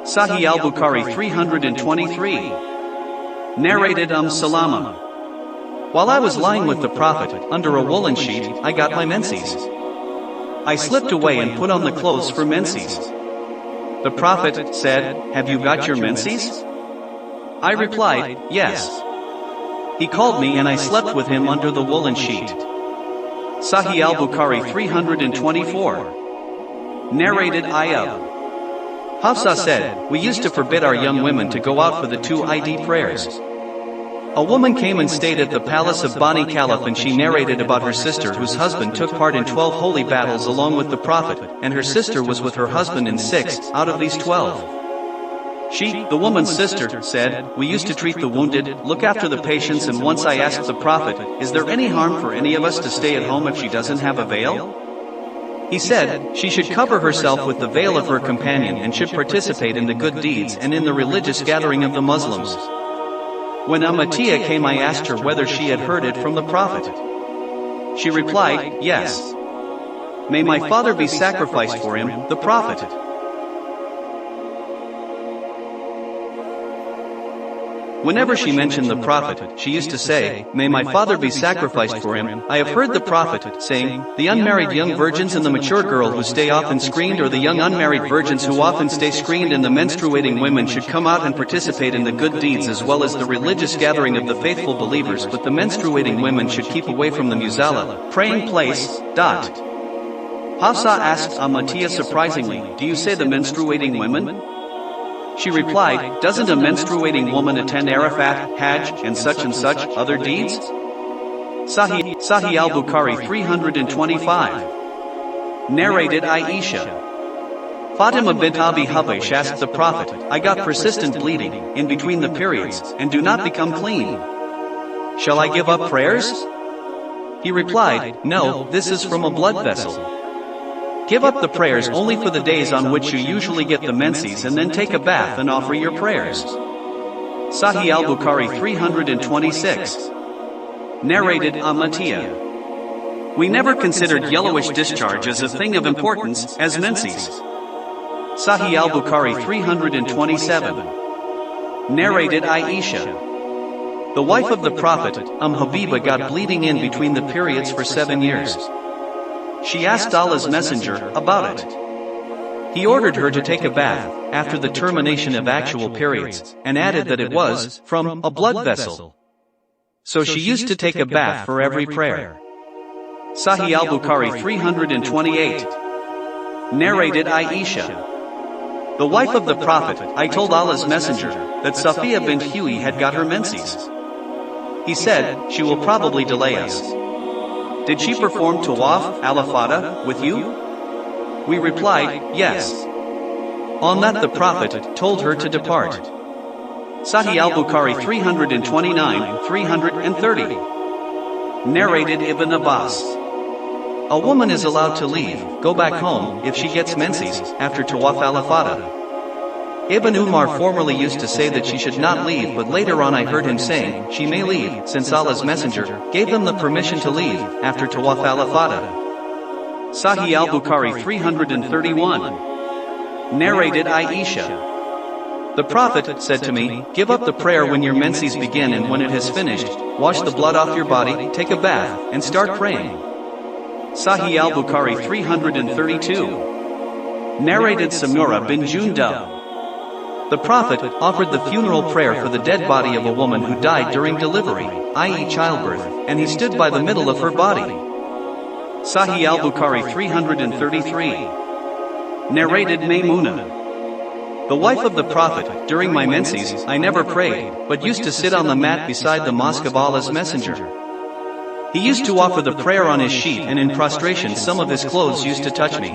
Sahih al-Bukhari 323. Narrated Salama. While I was lying with the Prophet, under a woolen sheet, I got my menses. I slipped away and put on the clothes for menses. The Prophet said, "Have you got your menses?" I replied, "Yes." He called me and I slept with him under the woolen sheet. Sahih al-Bukhari 324. Narrated Ayub. Hafsa said, "We used to forbid our young women to go out for the 2 Eid prayers. A woman came and stayed at the palace of Bani Khalaf, and she narrated about her sister whose husband took part in 12 holy battles along with the Prophet, and her sister was with her husband in 6 out of these 12. She, the woman's sister, said, "We used to treat the wounded, look after the patients, and once I asked the Prophet, is there any harm for any of us to stay at home if she doesn't have a veil?" He said, she should cover herself with the veil of her companion and should participate in the good deeds and in the religious gathering of the Muslims. When Amatiyah came, I asked her whether she had heard it from the Prophet. She replied, "Yes. May my father be sacrificed for him, the Prophet." Whenever she mentioned the Prophet, she used to say, "May my father be sacrificed for him." I have heard the Prophet saying, "The unmarried young virgins and the mature girl who stay often screened, or the young unmarried virgins who often stay screened, and the menstruating women should come out and participate in the good deeds as well as the religious gathering of the faithful believers, but the menstruating women should keep away from the musalla, praying place." Hafsa asked Amatiyah surprisingly, "Do you say the menstruating women?" She replied, "Doesn't a menstruating woman attend Arafat, Hajj, and such other deeds?" Sahih al-Bukhari 325. Narrated Aisha. Fatima bint Abi Hubaysh asked the Prophet, "I got persistent bleeding in between the periods, and do not become clean. Shall I give up prayers?" He replied, "No, this is from a blood vessel. Give up the prayers only for the days on which you usually get the menses, and then take a bath and offer your prayers." Sahih al-Bukhari 326. Narrated Amatiyah. We never considered yellowish discharge as a thing of importance, as menses. Sahih al-Bukhari 327. Narrated Aisha. The wife of the Prophet, Habiba, got bleeding in between the periods for 7 years. She asked Allah's Messenger about it. He ordered her to take a bath after the termination of actual periods, and added that it was from a blood vessel. So she used to take a bath for every prayer. Sahih al-Bukhari 328. Narrated Aisha. The wife of the Prophet, I told Allah's Messenger that Safiya bint Huey had got her menses. He said, "She will probably delay us. Did she perform tawaf, al-Afada, with you?" We replied, "Yes." On that the Prophet told her to depart. Sahih al-Bukhari 329-330. Narrated Ibn Abbas. A woman is allowed to leave, go back home, if she gets menses, after tawaf al-Afada. Ibn Umar formerly used to say that she should not leave, but later on I heard him saying, she may leave, since Allah's Messenger gave them the permission to leave, after tawaf al-Afada. Sahih al-Bukhari 331. Narrated Aisha. The Prophet said to me, "Give up the prayer when your menses begin, and when it has finished, wash the blood off your body, take a bath, and start praying." Sahih al-Bukhari 332. Narrated Samura bin Jundub. The Prophet offered the funeral prayer for the dead body of a woman who died during delivery, i.e. childbirth, and he stood by the middle of her body. Sahih al-Bukhari 333. Narrated Maymunah. The wife of the Prophet, during my menses, I never prayed, but used to sit on the mat beside the mosque of Allah's Messenger. He used to offer the prayer on his sheet, and in prostration some of his clothes used to touch me.